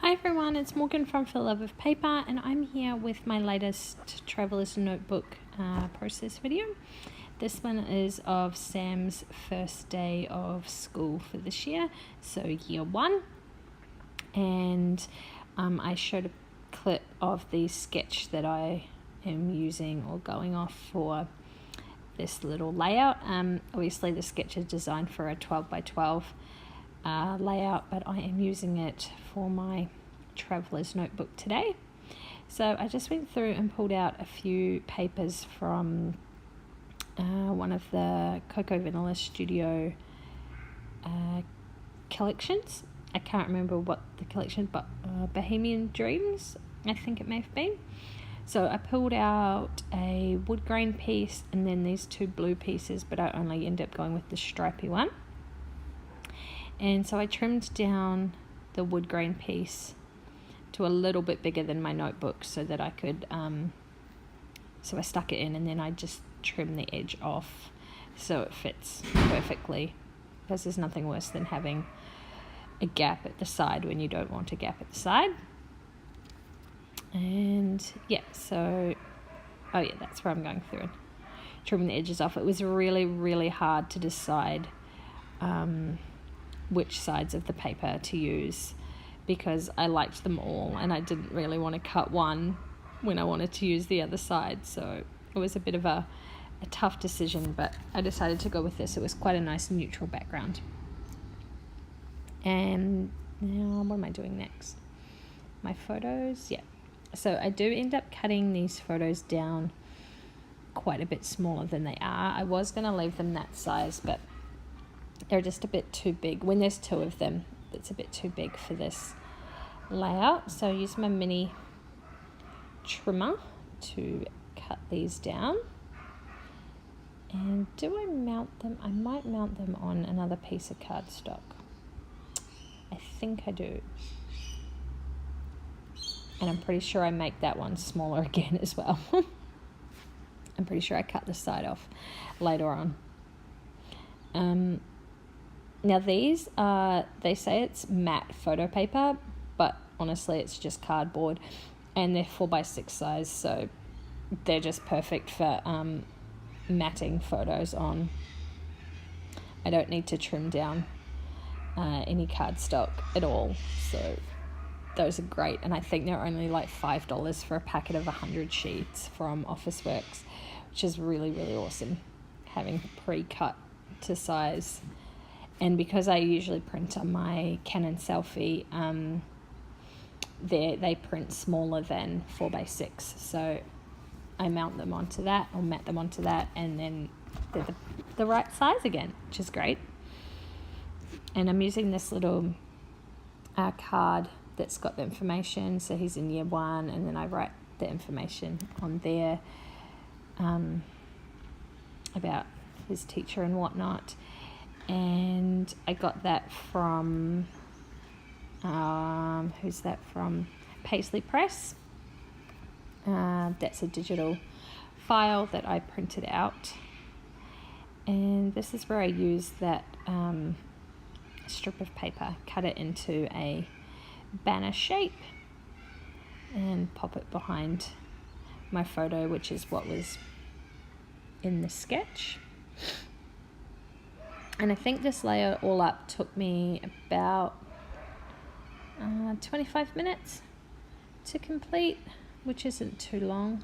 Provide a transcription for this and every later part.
Hi everyone, it's Morgyn from For Love of Paper, and I'm here with my latest Traveller's Notebook process video. This one is of Sam's first day of school for this year, so year 1. And I showed a clip of the sketch that I am using or going off for this little layout. Obviously the sketch is designed for a 12 by 12 layout, but I am using it for my Traveller's Notebook today. So I just went through and pulled out a few papers from one of the Coco Vanilla Studio collections. I can't remember what the collection, but Bohemian Dreams, I think it may have been. So I pulled out a wood grain piece and then these 2 blue pieces, but I only end up going with the stripy one. And so I trimmed down the wood grain piece to a little bit bigger than my notebook so that I could, so I stuck it in and then I just trimmed the edge off so it fits perfectly, because there's nothing worse than having a gap at the side when you don't want a gap at the side. And yeah, so, oh yeah, that's where I'm going through and trimming the edges off. It was really, really hard to decide which sides of the paper to use, because I liked them all and I didn't really want to cut one when I wanted to use the other side. So it was a bit of a tough decision, but I decided to go with this. It was quite a nice neutral background. And now what am I doing next? My photos, yeah. So I do end up cutting these photos down quite a bit smaller than they are. I was going to leave them that size, but they're just a bit too big. When there's 2 of them, it's a bit too big for this layout. So I use my mini trimmer to cut these down. And do I mount them? I might mount them on another piece of cardstock. I think I do. And I'm pretty sure I make that one smaller again as well. I'm pretty sure I cut the side off later on. Now these are, they say it's matte photo paper, but honestly it's just cardboard, and they're 4x6 size, so they're just perfect for matting photos on. I don't need to trim down any cardstock at all, so those are great. And I think they're only like $5 for a packet of 100 sheets from Officeworks, which is really, really awesome, having pre-cut to size. And because I usually print on my Canon Selfie, they print smaller than 4x6, so I mount them onto that, or mat them onto that, and then they're the right size again, which is great. And I'm using this little card that's got the information. So he's in year 1, and then I write the information on there about his teacher and whatnot. And I got that from, who's that from? Paisley Press. That's a digital file that I printed out. And this is where I use that strip of paper, cut it into a banner shape and pop it behind my photo, which is what was in the sketch. And I think this layer all up took me about 25 minutes to complete, which isn't too long.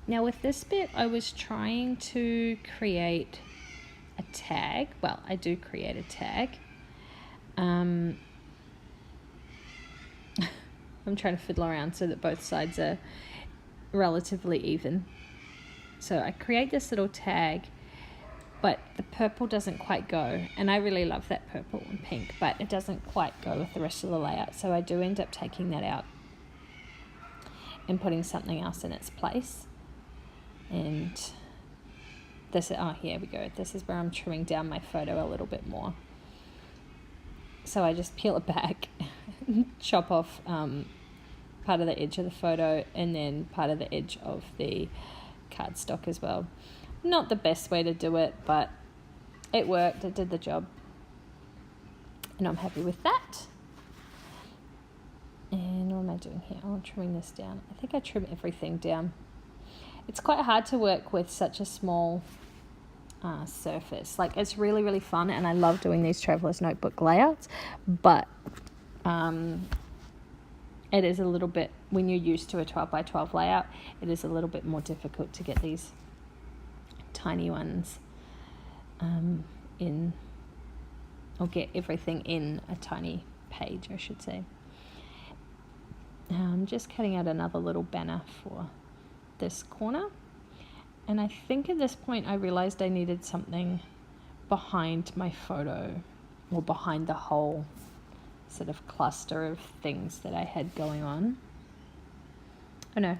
Now with this bit, I was trying to create a tag. Well, I do create a tag. I'm trying to fiddle around so that both sides are relatively even. So I create this little tag, but the purple doesn't quite go, and I really love that purple and pink, but it doesn't quite go with the rest of the layout, so I do end up taking that out and putting something else in its place. And this, oh, here we go. This is where I'm trimming down my photo a little bit more. So I just peel it back, chop off part of the edge of the photo, and then part of the edge of the cardstock as well. Not the best way to do it, but it worked. It did the job, and I'm happy with that. I doing here? Oh, I'm trimming this down. I think I trim everything down. It's quite hard to work with such a small surface. Like, it's really, really fun, and I love doing these traveler's notebook layouts, but it is a little bit, when you're used to a 12 by 12 layout, it is a little bit more difficult to get these tiny ones in, or get everything in a tiny page, I should say. I'm just cutting out another little banner for this corner, and I think at this point I realized I needed something behind my photo, or behind the whole sort of cluster of things that I had going on. Oh no,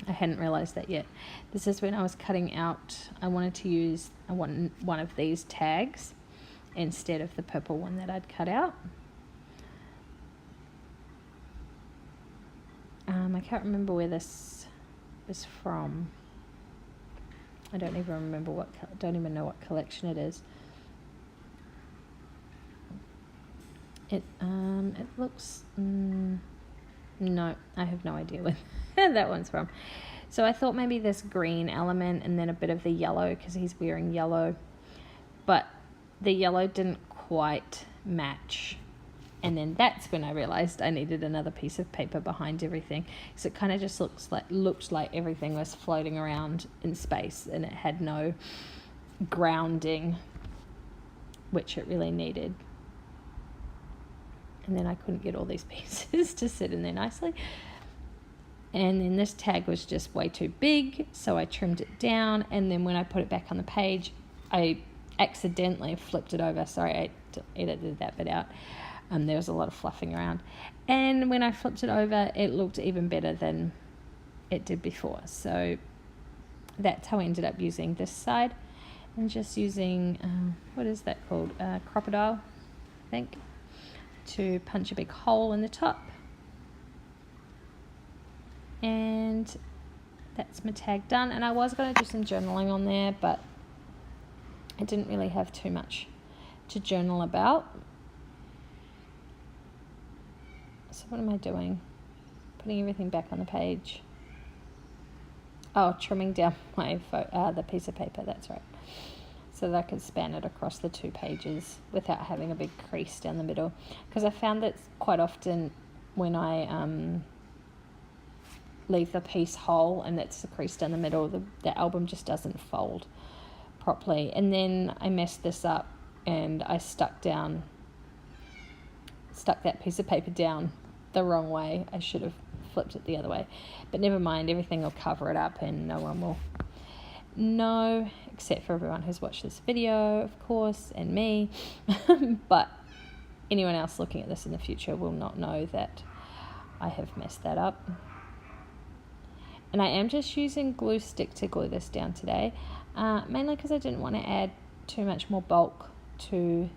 I hadn't realized that yet. This is when I was cutting out, I wanted to use one of these tags instead of the purple one that I'd cut out. I can't remember where this is from. I don't even remember don't even know what collection it is. It looks, no, I have no idea where that one's from. So I thought maybe this green element and then a bit of the yellow, because he's wearing yellow, but the yellow didn't quite match. And then that's when I realized I needed another piece of paper behind everything. So it kind of just looked like everything was floating around in space, and it had no grounding, which it really needed. And then I couldn't get all these pieces to sit in there nicely. And then this tag was just way too big, so I trimmed it down. And then when I put it back on the page, I accidentally flipped it over. Sorry, I edited that bit out. There was a lot of fluffing around. And when I flipped it over, it looked even better than it did before. So that's how I ended up using this side. And just using, what is that called? Crocodile, I think, to punch a big hole in the top. And that's my tag done. And I was going to do some journaling on there, but I didn't really have too much to journal about. So what am I doing? Putting everything back on the page. Oh, trimming down my the piece of paper, that's right. So that I could span it across the 2 pages without having a big crease down the middle. Because I found that quite often when I leave the piece whole and that's the crease down the middle, the album just doesn't fold properly. And then I messed this up and I stuck that piece of paper down the wrong way. I should have flipped it the other way, but never mind, everything will cover it up and no one will know, except for everyone who's watched this video, of course, and me. But anyone else looking at this in the future will not know that I have messed that up. And I am just using glue stick to glue this down today, mainly because I didn't want to add too much more bulk to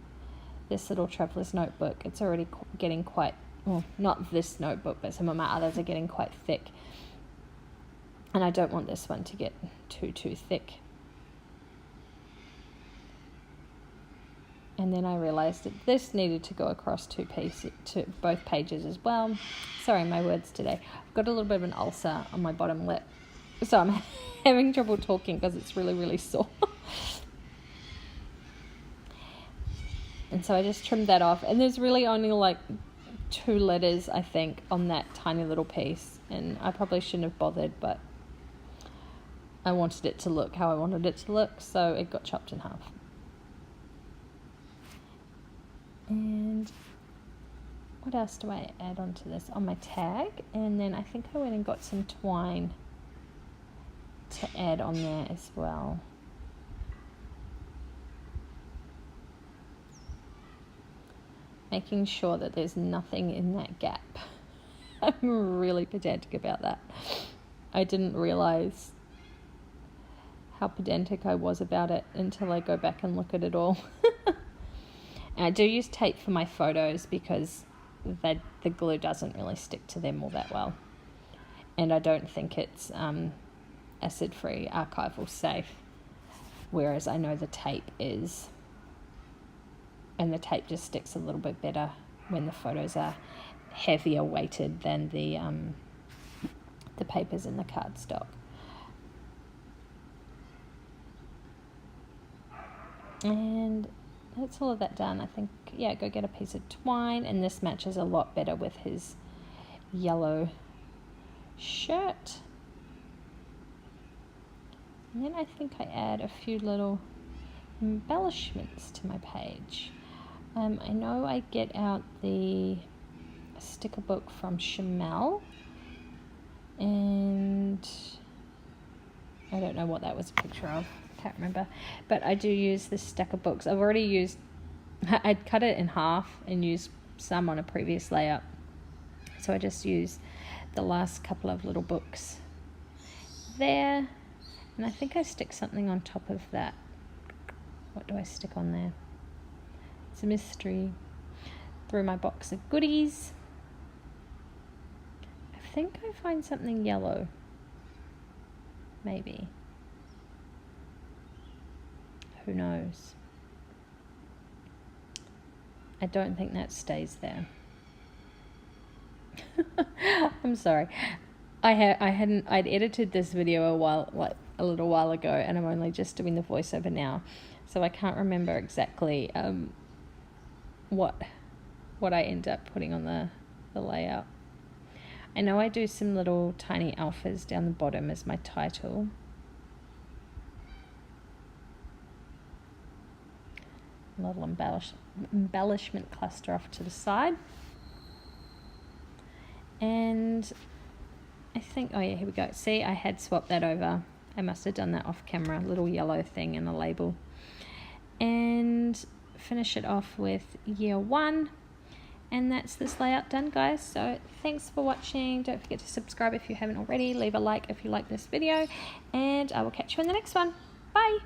this little traveler's notebook. It's already getting quite, well, not this notebook, but some of my others are getting quite thick. And I don't want this one to get too thick. And then I realized that this needed to go across 2 pieces to both pages as well. Sorry, my words today. I've got a little bit of an ulcer on my bottom lip, so I'm having trouble talking because it's really, really sore. And so I just trimmed that off, and there's really only like 2 letters, I think, on that tiny little piece, and I probably shouldn't have bothered, but I wanted it to look how I wanted it to look, so it got chopped in half. And what else do I add onto this? On my tag, and then I think I went and got some twine to add on there as well. Making sure that there's nothing in that gap. I'm really pedantic about that. I didn't realize how pedantic I was about it until I go back and look at it all. And I do use tape for my photos because the glue doesn't really stick to them all that well. And I don't think it's acid-free, archival safe, whereas I know the tape is. And the tape just sticks a little bit better when the photos are heavier weighted than the papers in the cardstock. And that's all of that done. I think, yeah, go get a piece of twine, and this matches a lot better with his yellow shirt. And then I think I add a few little embellishments to my page. I know I get out the sticker book from Chamel, and I don't know what that was a picture of, can't remember, but I do use the sticker books. I've already used, I'd cut it in half and used some on a previous layout, so I just use the last couple of little books there, and I think I stick something on top of that. What do I stick on there? It's a mystery. Through my box of goodies, I think I find something yellow, maybe. Who knows? I don't think that stays there. I'm sorry. I'd edited this video a little while ago, and I'm only just doing the voiceover now, so I can't remember exactly what I end up putting on the layout. I know I do some little tiny alphas down the bottom as my title. A little embellishment cluster off to the side. And I think, oh yeah, here we go. See, I had swapped that over. I must have done that off camera, little yellow thing and a label. And finish it off with year 1. And that's this layout done, guys. So thanks for watching. Don't forget to subscribe if you haven't already. Leave a like if you like this video. And I will catch you in the next one. Bye.